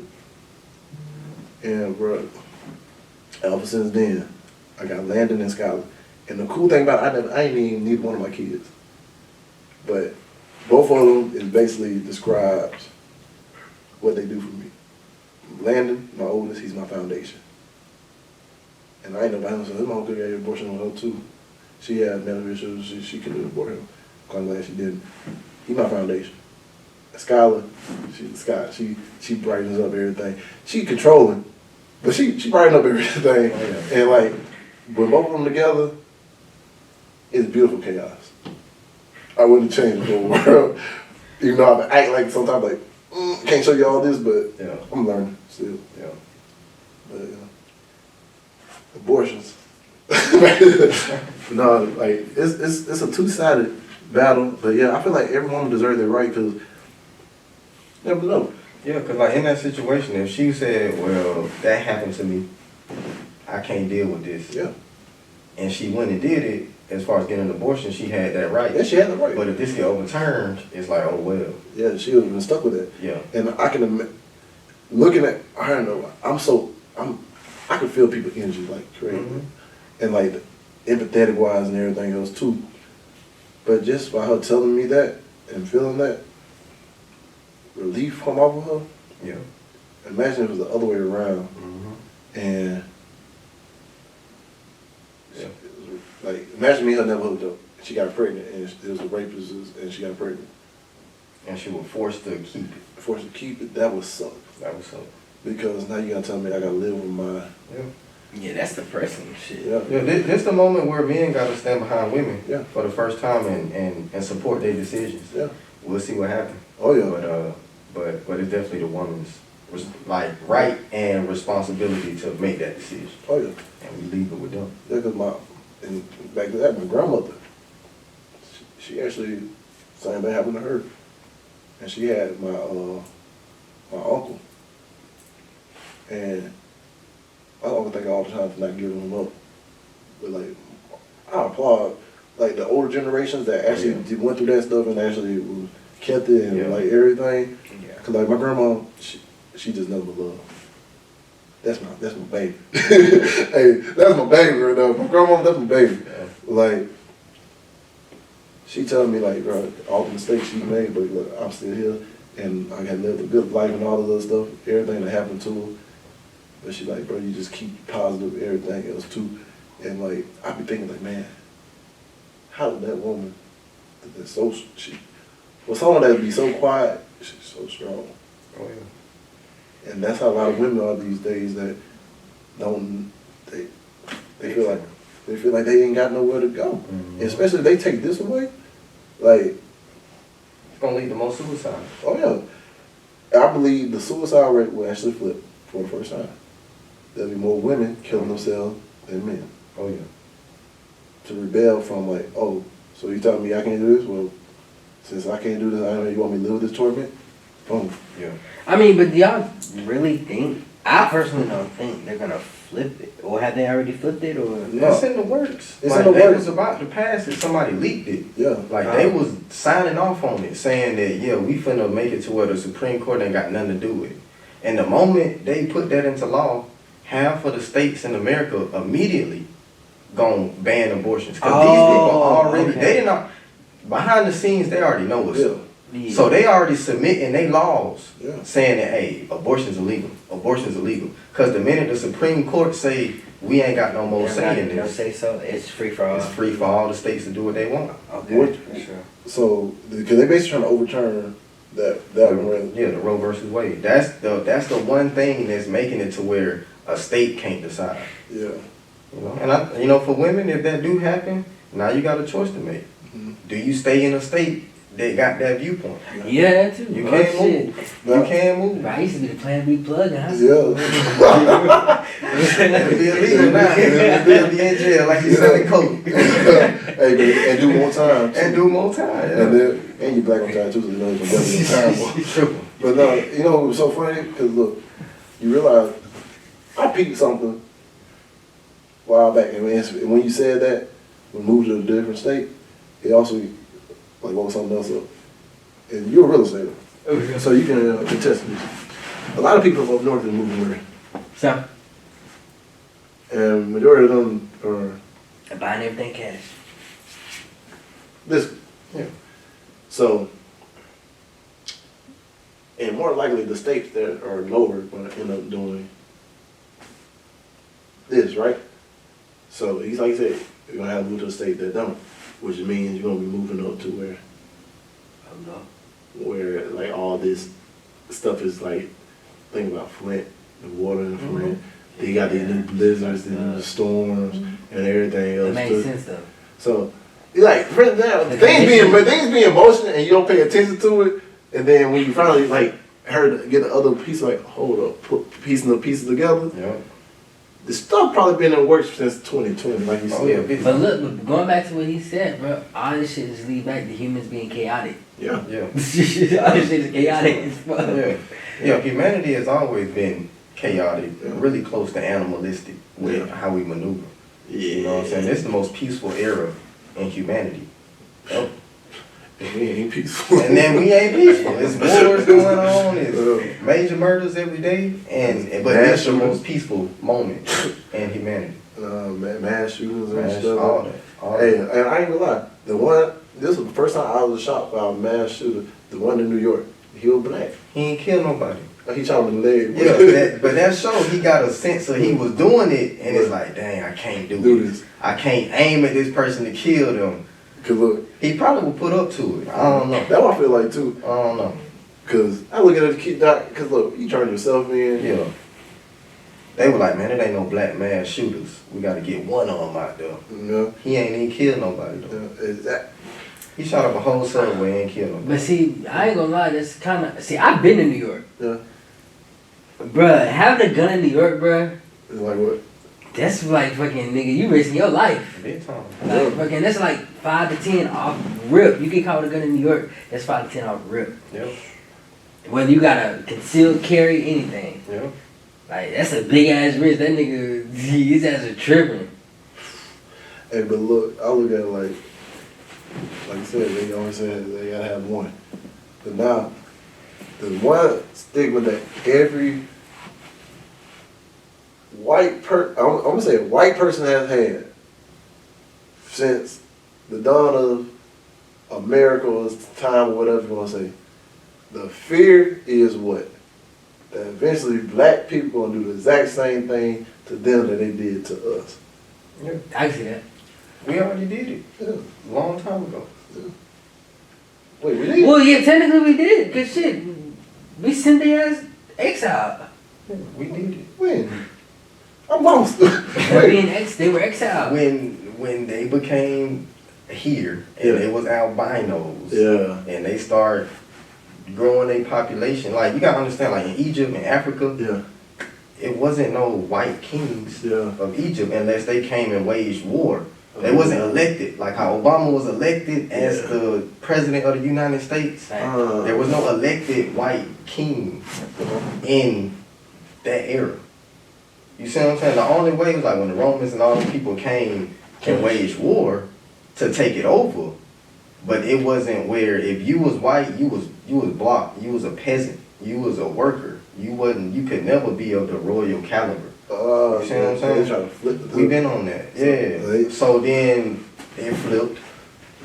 And bro, ever since then, I got Landon and Skylar. And the cool thing about it, I ain't even need one of my kids. But both of them is basically describes what they do for me. Landon, my oldest, he's my foundation. And I ain't nobody else. So his mom could get an abortion on her too. She had medical issues. She couldn't abort him. I'm glad she didn't. He's my foundation. Skylar, she brightens up everything. She controlling, but she brightens up everything. Oh, yeah. And like, when both of them together, it's beautiful chaos. I wouldn't change the whole world. Even though I act like sometimes like, can't show you all this, but yeah. I'm learning still. Yeah. But Abortions. No, like it's a two-sided battle, but yeah, I feel like every woman deserves their right because never know. Yeah, because like in that situation, if she said, well, that happened to me, I can't deal with this. Yeah. And she went and did it, as far as getting an abortion, she had that right. Yeah, she had the right. But if this get overturned, it's like, oh well. Yeah, she would have been stuck with it. Yeah. And I can looking at, I don't know, I can feel people's energy like crazy. Mm-hmm. And like empathetic wise and everything else too. But just by her telling me that and feeling that relief come off of her, Yeah. imagine if it was the other way around. Mm-hmm. And Yeah. like, imagine me her never hooked up. She got pregnant and it was a rapist and she got pregnant. And she was forced to keep it. Forced to keep it, that would suck. That was so. Because now you're gonna tell me I gotta live with my, Yeah. Yeah, that's depressing shit. yeah. Yeah, this the moment where men got to stand behind women Yeah. for the first time and support their decisions. Yeah. We'll see what happens. Oh yeah. But it's definitely the woman's like right and responsibility to make that decision. Oh yeah. And we leave it with them. Yeah, cause and back to that, my grandmother, she actually, same thing happened to her. And she had my uncle. And my uncle think all the time for not giving him up. But like, I applaud like the older generations that actually went through that stuff and actually kept it and like everything. Yeah. Cause like my grandma, she just never loved. That's my baby. Hey, that's my baby right now. My grandma, that's my baby. Yeah. Like, she telling me like, bro, all the mistakes she made, but look, I'm still here and I got lived a good life and all of this stuff, everything that happened to her. But she like, bro, you just keep positive, everything else too. And like, I be thinking like, man, how did that woman, that's so, someone that be so quiet, she's so strong. Oh yeah. And that's how a lot of women are these days that they feel like they ain't got nowhere to go. Mm-hmm. And especially if they take this away, like, It's gonna lead to more suicide. oh yeah. I believe the suicide rate will actually flip for the first time. There'll be more women killing themselves than men. Oh yeah. To rebel from like, oh, so you telling me I can't do this? Well, since I can't do this, I know you want me to live with this torment? Boom. Yeah. I mean, but do y'all really think? I personally don't think they're gonna flip it, or have they already flipped it, or? No. It's in the works. It's like, in the they works. was about to pass it. Somebody leaked it. Yeah. Like they was signing off on it, saying that yeah, we finna make it to where the Supreme Court ain't got nothing to do with it. And the moment they put that into law, half of the states in America immediately gonna ban abortions. Cause these people already they didn't behind the scenes they already know what's up. Yeah. So they already submitting their laws Yeah. saying that hey, abortion's illegal. Abortion's illegal. Cause the minute the Supreme Court say we ain't got no more say in Don't this, say so. It's free for all. it's free for all the states to do what they want. Okay, What- for sure. So, because they basically trying to overturn that one. Yeah, the Roe versus Wade. That's the one thing that's making it to where a state can't decide. Yeah. You know, and for women, if that do happen, now you got a choice to make. Mhm. Do you stay in a state that got that viewpoint? Yeah, that too. You Oh, can't shit. move. You can't move. Bro, I used to be the plan B plug in high Yeah. school. It'll be illegal now. It'll be in jail like you selling coke. Hey, man, and do more time. And do more time. Yeah. And you black on time too, so you know it's gonna be time. Triple. But no, you know it was so funny because look, you realize I peeped something a while back, and when you said that, we moved to a different state, it also like woke something else up. And you're a real estater, so you can contest this. A lot of people from up north are moving here, So, and majority of them are I'm buying everything cash. this. Yeah. So, and more likely the states that are lower going to end up doing this, right? So he's like he said, you're going to have to move to a state that don't, which means you're going to be moving up to where like all this stuff is like, think about Flint, the water in Flint. They got these new blizzards and the storms and everything else. It made too. sense though. So, it's like, for example, things be in motion and you don't pay attention to it, and then when you finally like get the other piece, like hold up, put piecing the pieces together, Yeah. the stuff probably been in the works since 2020, like you said. Oh yeah, big But look, but going back to what he said, bro, all this shit just lead back to humans being chaotic. Yeah. yeah. All this shit is chaotic as fuck. Yeah, humanity has always been chaotic, really close to animalistic with how we maneuver. Yeah. You know what I'm saying? This is the most peaceful era in humanity. Oh. And we ain't peaceful. And then we ain't peaceful. There's wars going on, there's major murders every day, but that's the most peaceful moment in humanity. Mass shootings and Mass, stuff. all that. Hey, and I ain't gonna lie. This was the first time I was shocked by a mass shooter. The one in New York. He was black. He ain't kill nobody. He shot him in the leg. Yeah, but that showed he got a sense of he was doing it, and it's like, dang, I can't do this. I can't aim at this person to kill them. Cause look, He probably would put up to it. I don't know. that's what I feel like too. I don't know. Cause I look at the kid, cause look, you turn yourself in. Yeah. They were like, man, it ain't no black mass shooters. We got to get one of them out there. Yeah. He ain't even killed nobody though. Yeah. He shot up a whole subway and ain't killed nobody. But see, I ain't gonna lie, that's kind of, see, I've been to New York. Yeah. Bruh, having a gun in New York, bruh, It's like what? that's like fucking, nigga, you risking your life. Big time. Like, fucking, that's like 5 to 10 off rip. You get caught with a gun in New York, that's 5 to 10 off rip. Yep. Whether you got a concealed carry, anything. Yep. Like, that's a big ass risk. That nigga, his ass is tripping. Hey, but look, I look at it like you said, they always said they gotta have one. But now, the one stigma that every white I'm gonna say a white person has had since the dawn of America's time, or whatever you wanna say. The fear is what? That eventually black people gonna do the exact same thing to them that they did to us. Yeah. I can see that. We already did it. Yeah. Long time ago. Wait, we did? Well, yeah, technically we did. Good shit. We sent their ass exiled. Yeah, we did it. When? I'm lost. They were exiled. When they became here and it was albinos. Yeah. And they start growing their population. Like, you gotta understand, like in Egypt and Africa, Yeah. it wasn't no white kings Yeah. of Egypt unless they came and waged war. They wasn't elected. Like how Obama was elected as the president of the United States. There was no elected white king in that era. You see what I'm saying? The only way was like when the Romans and all the people came and waged war to take it over. But it wasn't where if you was white, you was blocked. You was a peasant. You was a worker. You could never be of the royal caliber. You see what I'm saying? They try to flip the We've been on that. Yeah. So then it flipped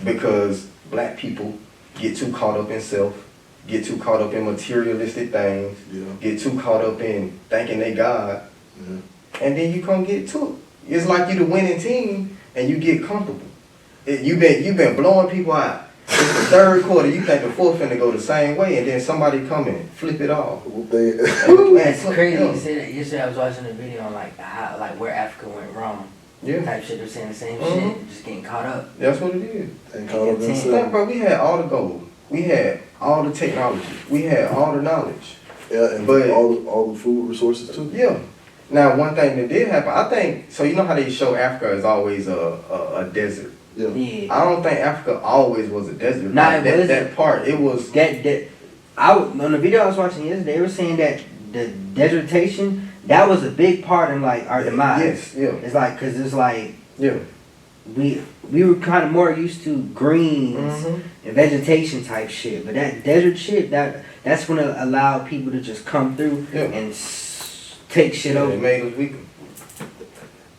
because black people get too caught up in self, get too caught up in materialistic things, get too caught up in thinking they God, and then you come get took. It's like you the winning team and you get comfortable. You've been blowing people out. It's the third quarter, you think the fourth finna go the same way, and then somebody come and flip it off. That's crazy. You said that yesterday. I was watching a video on like where Africa went wrong. Yeah. Type shit. They're saying the same shit, just getting caught up. That's what it is. And caught up in Look, self. bro, we had all the gold. We had all the technology. We had all the knowledge. Yeah, and But- all the food resources too. Yeah. Now, one thing that did happen, I think, so you know how they show Africa is always a desert. Yeah. Yeah. I don't think Africa always was a desert. Nah, Like, it wasn't. that part, it was. On the video I was watching yesterday, they were saying that the desertation, that was a big part in like our demise. Yes, yeah. It's like, cause it's like Yeah. we were kind of more used to greens and vegetation type shit, but that desert shit, that's gonna allow people to just come through and take shit over. It made us weaker.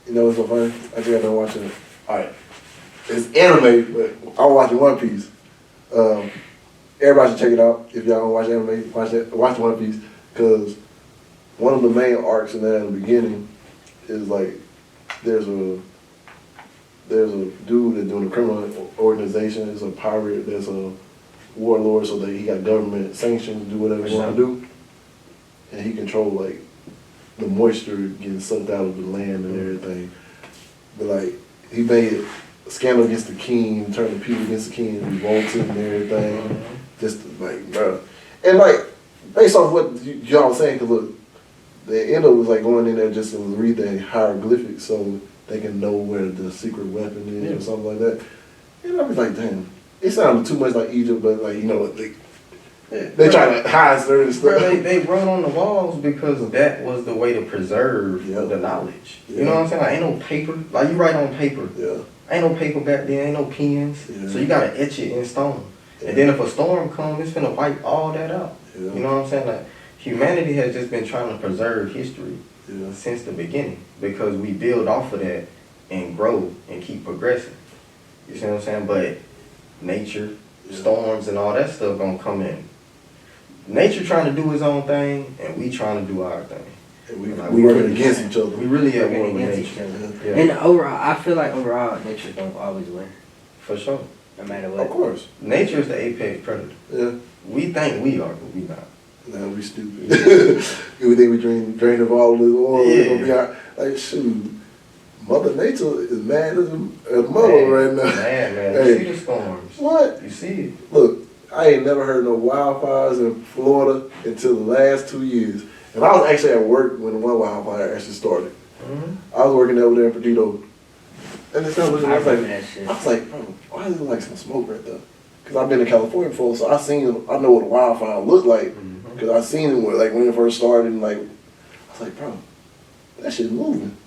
You know what's so funny? I think I've been watching it. Alright. It's anime, but I'm watching One Piece. Everybody should check it out. If y'all don't watch anime, watch One Piece. Because one of the main arcs in that in the beginning is like there's a dude that's doing a criminal organization. It's a pirate that's a warlord, so that he got government sanctions to do whatever he want to do. And he control like the moisture getting sucked out of the land and everything. But like he made a scandal against the king, turned the people against the king, and revolted and everything. Just like, bro. And like, based off what y'all saying, cause look, they end up was like going in there just to read the hieroglyphics so they can know where the secret weapon is or something like that. And I was like, damn, it sounded too much like Egypt, but like, you know, they try to hide certain stuff. They wrote on the walls because that was the way to preserve the knowledge. You know what I'm saying? Like, ain't no paper. Like, you write on paper. Yeah. Ain't no paper back then. Ain't no pens. Yeah. So you got to etch it in stone. Yeah. And then if a storm comes, it's finna wipe all that out. Yeah. You know what I'm saying? Like, humanity has just been trying to preserve history since the beginning because we build off of that and grow and keep progressing. You see what I'm saying? But nature, storms, and all that stuff gonna come in. Nature trying to do his own thing, and we trying to do our thing. And we working against each other. We really are working against each other. Yeah. And overall, I feel like overall, nature don't always win. For sure. No matter what. Of course. Nature is the apex predator. Yeah. We think we are, but we not. Nah, we stupid. We think we drain of all this oil. Yeah. Like, shoot. Mother Nature is mad as a mother right now. Man. Hey. You see the storms. What? You see it. Look, I ain't never heard no wildfires in Florida until the last 2 years. And I was actually at work when one wildfire actually started. Mm-hmm. I was working over there in Perdido. And it started looking, I was like, bro, why is it like some smoke right there? Because I've been in California before, so I know what a wildfire looked like. Because I seen it when it first started, and like, I was like, bro, that shit's moving.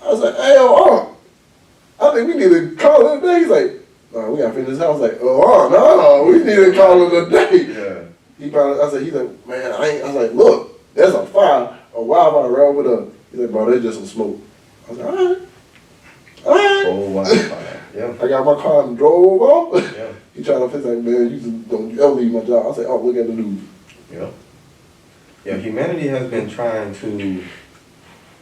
I was like, hey, I think we need to call it a day. He's like, no, we gotta finish this house. I was like, no, we need to call it a day. Yeah. He's like, man, I was like, look, there's a wildfire right over there. He's like, bro, that's just some smoke. I was like, all right. Oh, wildfire. Yeah. I got my car and drove off. Yeah. He tried to fix like, man, you just don't ever leave my job. I said, look at the news. Yeah. Yeah, humanity has been trying to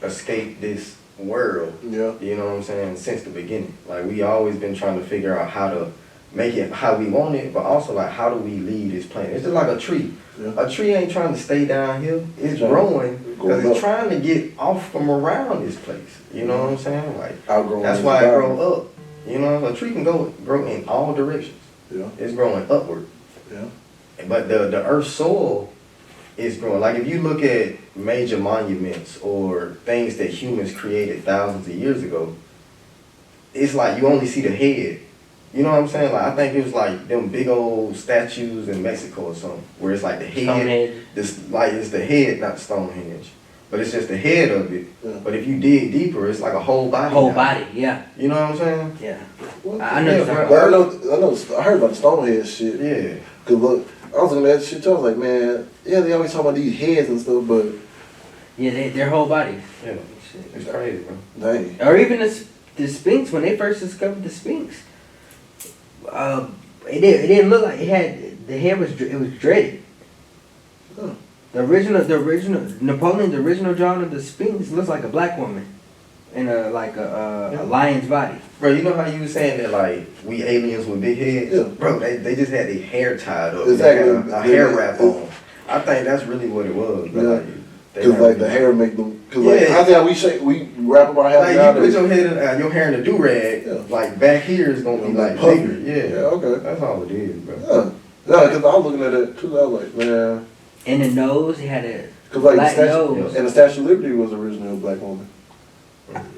escape this world. Yeah. You know what I'm saying? Since the beginning. Like, we always been trying to figure out how to make it how we want it, but also like how do we leave this planet? It's just like a tree. Yeah. A tree ain't trying to stay down here. It's growing because it's trying to get off from around this place. You know what I'm saying? Like, that's why it grow up. You know, a tree can grow in all directions. Yeah. It's growing upward. Yeah. But the earth's soil is growing. Like, if you look at major monuments or things that humans created thousands of years ago, it's like you only see the head. You know what I'm saying? Like, I think it was like them big old statues in Mexico or something, where it's like the head. Stonehenge. It's the head, not Stonehenge. But it's just the head of it. Yeah. But if you dig deeper, it's like a whole body. Yeah. You know what I'm saying? Yeah. Well, I heard about the Stonehenge shit. Yeah. Cause look, I was looking at that shit too. I was like, man, yeah, they always talk about these heads and stuff, but yeah, their whole bodies. Yeah. It's crazy, bro. Dang. Or even the Sphinx, when they first discovered the Sphinx, it didn't look like it had the hair was dreaded. Huh. The original Napoleon's original drawing of the Sphinx looks like a black woman in a lion's body. Bro, you know how you were saying that like we aliens with big heads? Yeah. Bro, they just had their hair tied up. Exactly. They had a hair wrap on. I think that's really what it was. Bro. Yeah. Because like the hair make them. Cause like I think we wrap up our hair. Like you put your hair in a do rag. Yeah. Like back here is gonna be like bigger. Yeah. Okay. That's all it is, bro. Yeah. No, because I was looking at it too. I was like, man. In the nose, he had a black nose. And the Statue of Liberty was originally a black woman.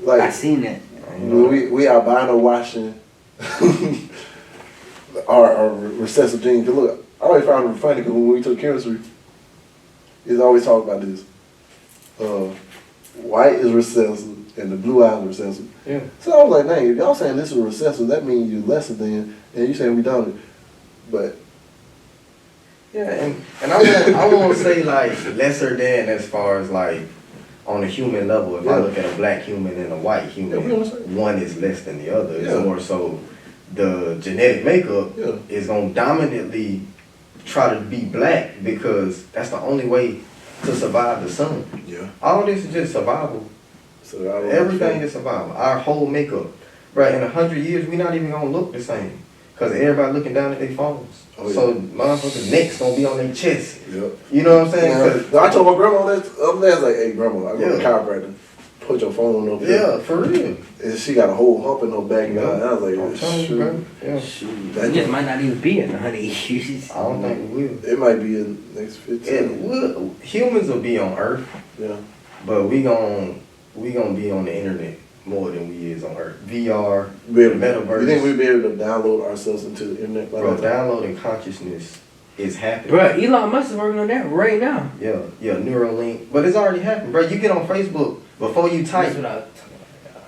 Like I seen that. We albino washing our recessive genes. Cause look, I always found it funny because when we took chemistry, it's always talk about this. White is recessive and the blue eyes are recessive. Yeah. So I was like, dang, if y'all saying this is recessive, that means you're lesser than, and you saying we dominant. But yeah, and I won't say like lesser than as far as like on a human level. If I look at a black human and a white human, one is less than the other. It's more so the genetic makeup is gonna dominantly try to be black because that's the only way to survive the sun. Yeah. All this is just survival. Everything is survival. Our whole makeup. Right, in 100 years, we're not even gonna look the same. Because everybody looking down at their phones. So motherfuckers' necks gonna be on their chest. Yep. You know what I'm saying? I told my grandma that other day, I was like, hey grandma, I go to the chiropractor. put your phone up. Yeah, for real. And she got a whole hump in her back. Yeah. I was like, I'm telling you, shoot. bro. Yeah. Shoot. That It just might not even be in 100 years. I don't think we will. It might be in the next 15. Humans will be on Earth, Yeah. but we gon' be on the internet more than we is on Earth. VR, Be able- metaverse. You think we'd be able to download ourselves into the internet? by Bro, that time? downloading consciousness is happening. Bro, Elon Musk is working on that right now. Yeah, Neuralink. But it's already happened, bro. You get on Facebook before you type. That's what I was talking about.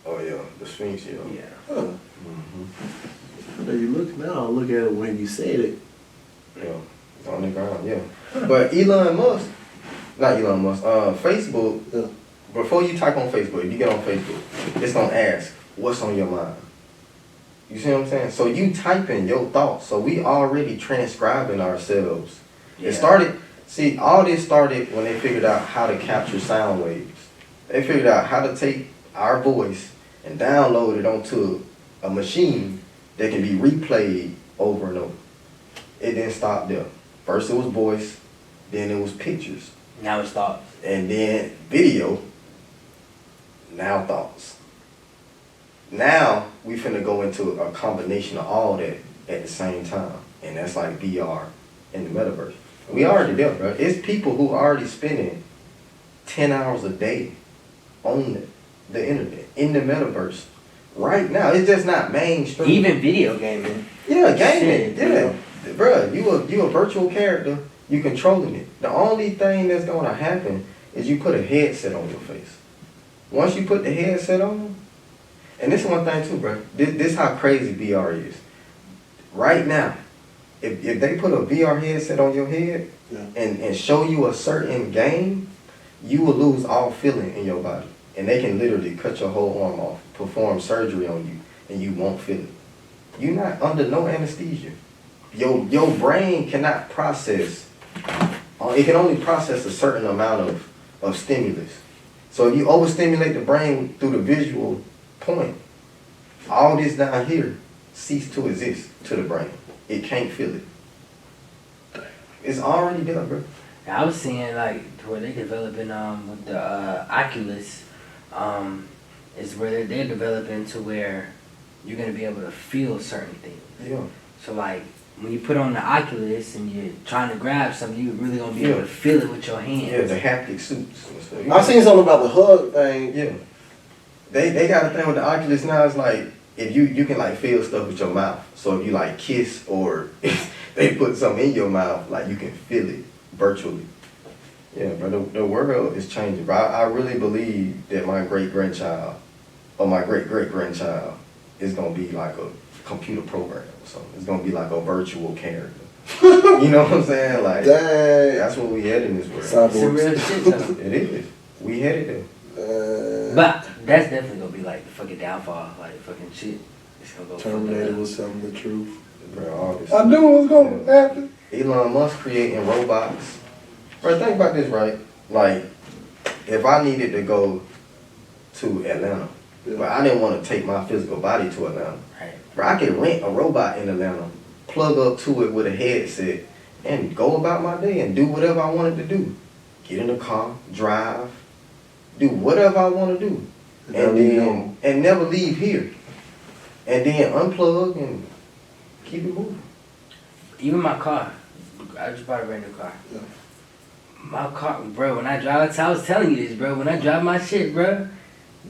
Oh yeah, the Sphinx, yeah. Yeah. Huh. Mm-hmm. Now you look now, look at it when you said it. Yeah, it's on the ground, yeah. But not Elon Musk, Facebook, Yeah. before you type on Facebook, if you get on Facebook, it's gonna ask, what's on your mind? You see what I'm saying? So you type in your thoughts. So we already transcribing ourselves. Yeah. All this started when they figured out how to capture sound waves. They figured out how to take our voice and download it onto a machine that can be replayed over and over. It didn't stop there. First it was voice, then it was pictures, Now it's thoughts. and then video, now thoughts. Now we finna go into a combination of all that at the same time, and that's like VR and the metaverse. We already there, bro. It's people who are already spending 10 hours a day on the internet, in the metaverse. Right now, it's just not mainstream. Even video gaming. Yeah, gaming. Shit, Yeah, bro. You a virtual character. You controlling it. The only thing that's gonna happen is you put a headset on your face. Once you put the headset on, and this is one thing too, bro. This how crazy VR is. Right now, if they put a VR headset on your head Yeah. and show you a certain game, you will lose all feeling in your body. And they can literally cut your whole arm off, perform surgery on you, and you won't feel it. You're not under no anesthesia. Your brain cannot process. It can only process a certain amount of stimulus. So if you overstimulate the brain through the visual point, all this down here cease to exist to the brain. It can't feel it. It's already there, bro. I was seeing like to where they developing with the Oculus, is where they're developing to where you're gonna be able to feel certain things. Yeah. So like when you put on the Oculus and you're trying to grab something, you're really gonna be able to feel it with your hands. Yeah, the haptic suits. I seen something about the hug thing. Yeah. They got a thing with the Oculus now. It's like if you can like feel stuff with your mouth. So if you like kiss or if they put something in your mouth, like you can feel it virtually. Yeah, but the world is changing. Bro, I really believe that my great-grandchild or my great-great-grandchild is gonna be like a computer program or something. It's gonna be like a virtual character. You know what I'm saying? Like Dang. that's what we headed in this world. It's some Cyborgs. real shit though. It is. We headed there. But that's definitely gonna be like the fucking downfall, like fucking shit. It's gonna go Terminator fucking was telling the truth. Bro, all this I knew it was gonna happen. Elon Musk creating robots. Bro, think about this, right? Like, if I needed to go to Atlanta, but I didn't want to take my physical body to Atlanta. Right. Bro, I could rent a robot in Atlanta, plug up to it with a headset, and go about my day and do whatever I wanted to do. Get in the car, drive, do whatever I want to do. And never leave here. And then unplug and keep it moving. Even my car. I just bought a brand new car. Yeah. My car, bro, when I drive, I was telling you this, bro. When I drive my shit, bro,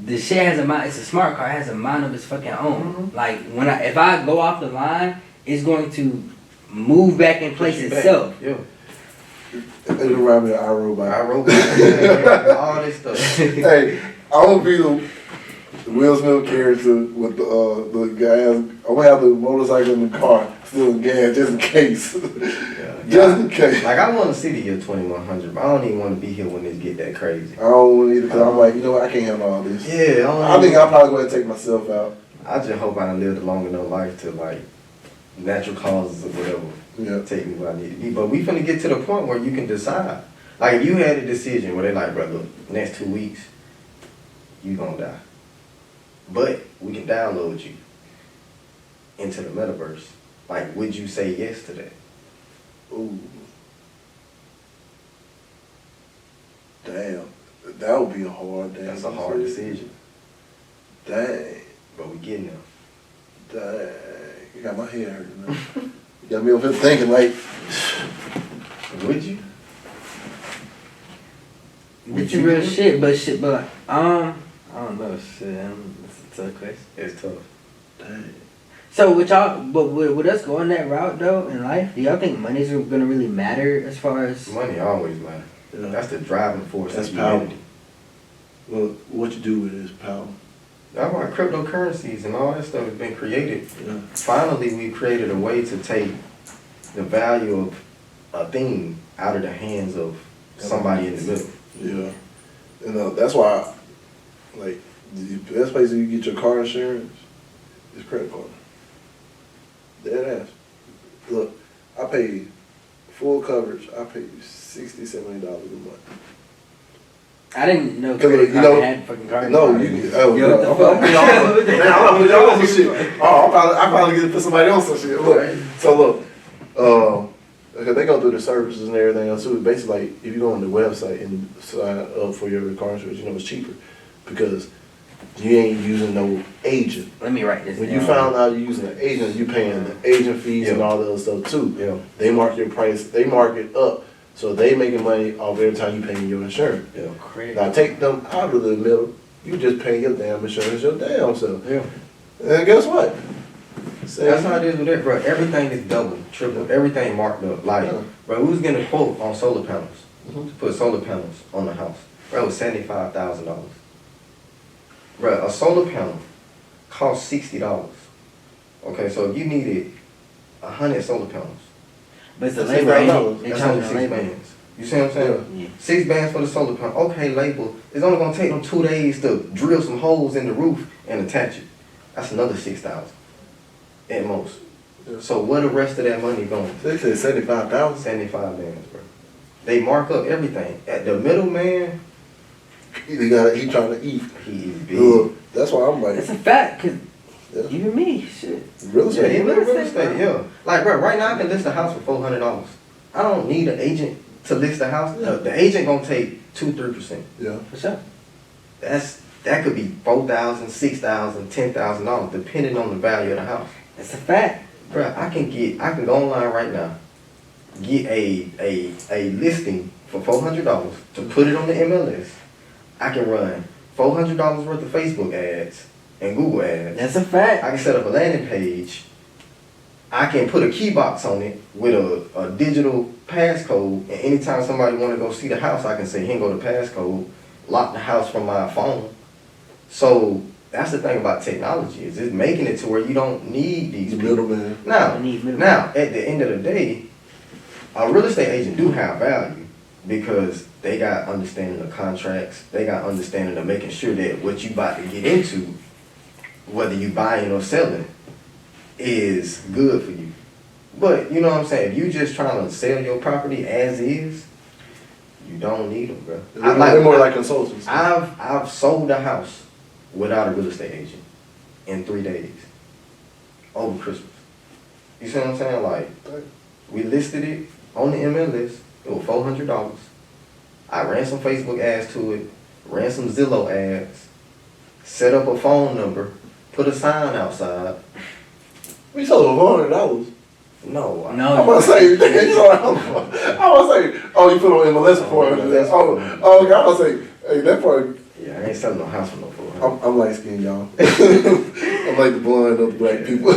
the shit has a mind. It's a smart car. It has a mind of its fucking own. Mhm. Like if I go off the line, it's going to move back in place itself. Yeah. It remind me of iRobot. I wrote down all this stuff. Hey, I want to be the Will Smith character with the guys. I want to have the motorcycle in the car, still in gas, just in case. Just in case. Like, I want to see the year 2100, but I don't even want to be here when it get that crazy. I don't want either because I'm like, you know what, I can't handle all this. Yeah, I think I'll probably go ahead and take myself out. I just hope I lived a long enough life to, like, natural causes or whatever take me where I need to be. But we finna get to the point where you can decide. Like, if you had a decision where they like, bro, look, next 2 weeks, you gonna die. But we can download you into the metaverse. Like, would you say yes to that? Ooh. Damn. That would be a hard day. That's a hard decision. Dang. But we getting there. Dang. You got my head hurting now. You got me over here thinking like, Would you? But you real shit, but like, I don't know, shit. It's a tough question. It's tough. dang. So with y'all, but with us going that route though in life, do y'all think money's gonna really matter as far as? Money always matters. Yeah. That's the driving force. That's of power. humanity. Well, what you do with it is power. That's why cryptocurrencies and all that stuff has been created. Yeah. Finally, we created a way to take the value of a thing out of the hands of somebody in the middle. Yeah. And that's why, like, the best place you get your car insurance is credit card. Dead ass. Look, I pay full coverage. I pay $60, $70 a month. I didn't know Cause credit you card know, had fucking card. no, you. Oh, Yo, what the I'm fuck? man, I'm gonna put y'all on some shit. Oh, I probably get to put somebody on some shit. Look, so look, because they go through the services and everything else too. Basically, like, if you go on the website and sign up for your car insurance, you know it's cheaper because you ain't using no agent. Let me write this When down. you found out you're using an agent, you paying the agent fees and all the other stuff too. Yeah. They mark your price. They mark it up, so they making money off every time you paying your insurance. Yeah. Credit. Now take them out of the middle. You just pay your damn insurance your damn self. Yeah. And guess what? That's how it is with it, bro. Everything is double, triple, everything marked up. Like, Yeah. bro, we was getting a quote on solar panels Mhm. to put solar panels on the house. Bro, it was $75,000. Bro, a solar panel costs $60. Okay, so if you needed 100 solar panels, But it's a That's labor, ain't $6. it? They that's charge only a 6 labor. bands. You see what I'm saying? Yeah. 6 bands for the solar panel. Okay, label. It's only gonna take them 2 days to drill some holes in the roof and attach it. That's another 6,000 at most. Yeah. So where the rest of that money going? They said 75,000. 75 bands, bro. They mark up everything. At the middleman, He trying to eat. he is big. Look, that's why I'm That's like, a fact, cause Yeah. even me, shit. real Yeah, estate. even real real estate, estate, bro. yeah. Like, bro, right now I can list a house for $400. I don't need an agent to list the house. The agent gonna take 2-3%. Yeah. For sure. That could be $4,000, $6,000, $10,000 depending on the value of the house. That's a fact. Bro, I can go online right now, get a listing for $400 to put it on the MLS. I can run $400 worth of Facebook ads and Google ads. That's a fact. I can set up a landing page. I can put a key box on it with a digital passcode, and anytime somebody want to go see the house, I can say, here go the passcode, lock the house from my phone. So that's the thing about technology, is it's making it to where you don't need these The people. middleman. I need middleman. Now, at the end of the day, a real estate agent do have value because they got understanding of contracts, they got understanding of making sure that what you about to get into, whether you buying or selling, is good for you. But you know what I'm saying? If you just trying to sell your property as is, you don't need them, bro. They're more like consultants. I've sold a house without a real estate agent in 3 days over Christmas. You see what I'm saying? Like, we listed it on the MLS. It was $400. I ran some Facebook ads to it, ran some Zillow ads, set up a phone number, put a sign outside. We sold for $400. No, I'm No. gonna say, you sold I was say, oh, you put on MLS for $400. Oh, okay. I was say, hey, that part. yeah, I ain't selling no house for no $400. I'm light skinned, y'all. I'm like the blonde of the black people.